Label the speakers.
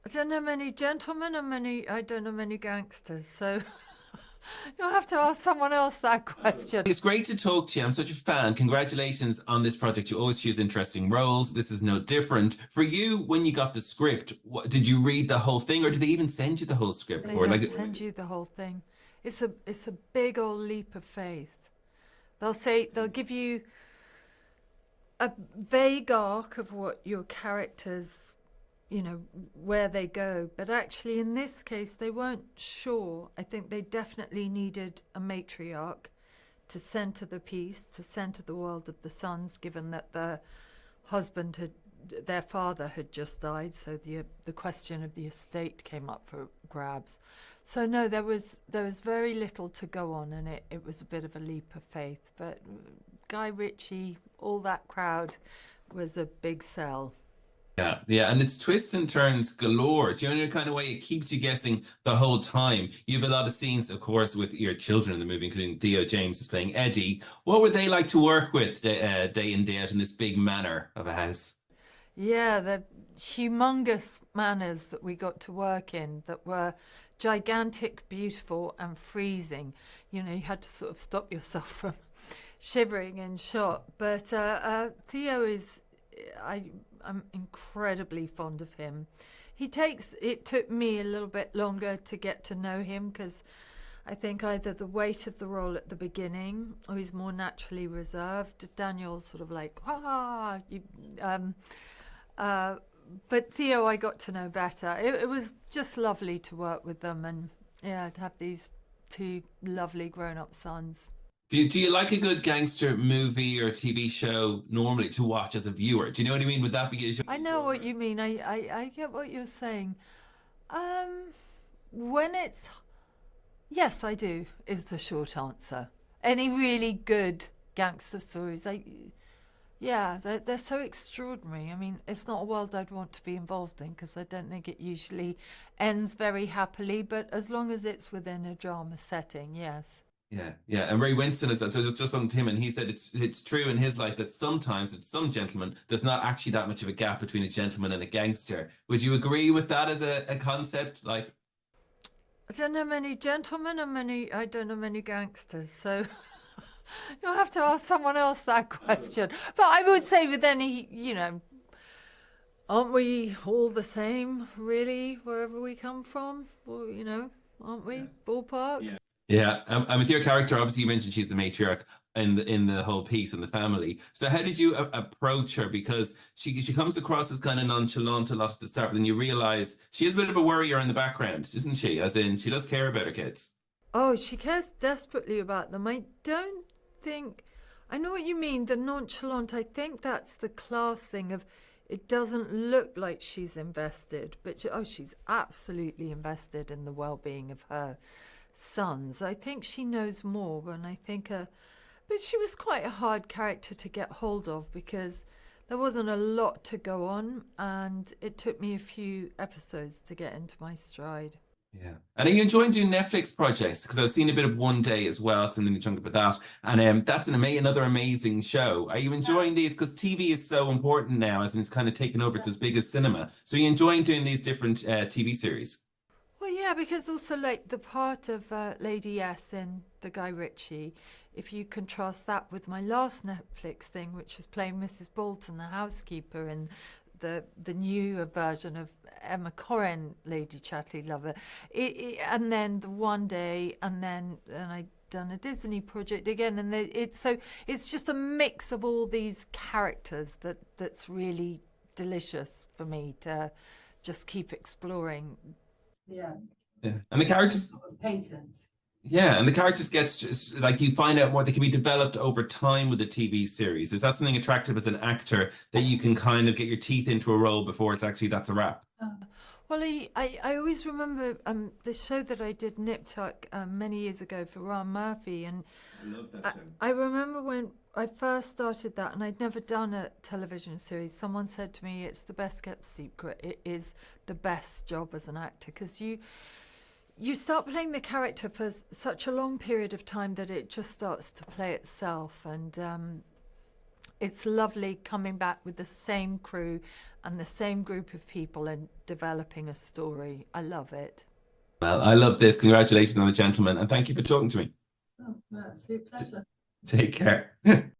Speaker 1: I don't know many gentlemen and I don't know many gangsters, so you'll have to ask someone else that question.
Speaker 2: It's great to talk to you. I'm such a fan. Congratulations on this project. You always choose interesting roles. This is no different. For you, when you got the script, did you read the whole thing, or did they even send you the whole script
Speaker 1: They
Speaker 2: for it?
Speaker 1: don't send you the whole thing. It's a big old leap of faith. They'll give you a vague arc of what your characters, where they go. But actually, in this case, they weren't sure. I think they definitely needed a matriarch to centre the piece, to centre the world of the sons, given that their father had just died, so the question of the estate came up for grabs. So no, there was very little to go on, and it was a bit of a leap of faith. But Guy Ritchie, all that crowd, was a big sell.
Speaker 2: Yeah, yeah, and it's twists and turns galore. Do you know the kind of way it keeps you guessing the whole time? You have a lot of scenes, of course, with your children in the movie, including Theo James is playing Eddie. What were they like to work with day in, day out in this big manor of a house?
Speaker 1: Yeah, the humongous manors that we got to work in that were gigantic, beautiful, and freezing. You had to sort of stop yourself from shivering in shock. But Theo I'm incredibly fond of him. It took me a little bit longer to get to know him because I think either the weight of the role at the beginning or he's more naturally reserved. Daniel's sort of like, but Theo I got to know better. It was just lovely to work with them and to have these two lovely grown-up sons.
Speaker 2: Do you like a good gangster movie or TV show normally to watch as a viewer? Do you know what I mean? Would that be a show?
Speaker 1: I know what you mean. I get what you're saying. When it's yes, I do, is the short answer. Any really good gangster stories, they're so extraordinary. I mean, it's not a world I'd want to be involved in because I don't think it usually ends very happily, but as long as it's within a drama setting, yes.
Speaker 2: Yeah, yeah. And Ray Winston is just on him, and he said it's true in his life that sometimes with some gentlemen, there's not actually that much of a gap between a gentleman and a gangster. Would you agree with that as a concept? Like,
Speaker 1: I don't know many gentlemen and I don't know many gangsters, so you'll have to ask someone else that question. But I would say with any, aren't we all the same, really, wherever we come from? Well, aren't we? Ballpark?
Speaker 2: yeah. Yeah, and with your character, obviously you mentioned she's the matriarch in the whole piece and the family. So how did you approach her? Because she comes across as kind of nonchalant a lot at the start, but then you realize she is a bit of a worrier in the background, isn't she? As in, she does care about her kids.
Speaker 1: Oh, she cares desperately about them. I don't think. I know what you mean, the nonchalant. I think that's the class thing of it doesn't look like she's invested, but she's absolutely invested in the well-being of her sons. I think she knows more, and I think but she was quite a hard character to get hold of because there wasn't a lot to go on, and it took me a few episodes to get into my stride.
Speaker 2: Yeah. And are you enjoying doing Netflix projects? Because I've seen a bit of One Day as well. It's in the chunk about that. And that's another amazing show. Are you enjoying these? Because TV is so important now, as in it's kind of taken over. It's as big as cinema. So are you enjoying doing these different TV series?
Speaker 1: Well, yeah, because also like the part of Lady S in the Guy Ritchie, if you contrast that with my last Netflix thing, which was playing Mrs. Bolton, the housekeeper, in the newer version of Emma Corrin, Lady Chatterley Lover, and then the One Day, and I done a Disney project again, and it's just a mix of all these characters that's really delicious for me to just keep exploring. Yeah.
Speaker 2: Yeah. And the characters.
Speaker 1: Patent.
Speaker 2: Yeah, and the characters gets just like you find out more. They can be developed over time with the TV series. Is that something attractive as an actor that you can kind of get your teeth into a role before that's a wrap?
Speaker 1: Well, I always remember the show that I did, Nip Tuck, many years ago for Ron Murphy, and
Speaker 2: I love that show.
Speaker 1: I remember when I first started that, and I'd never done a television series. Someone said to me, "It's the best kept secret. It is the best job as an actor because you start playing the character for such a long period of time that it just starts to play itself, and it's lovely coming back with the same crew and the same group of people and developing a story. I love it.
Speaker 2: Well, I love this. Congratulations on The Gentlemen, and thank you for talking to me.
Speaker 1: Oh, absolute pleasure.
Speaker 2: Take care.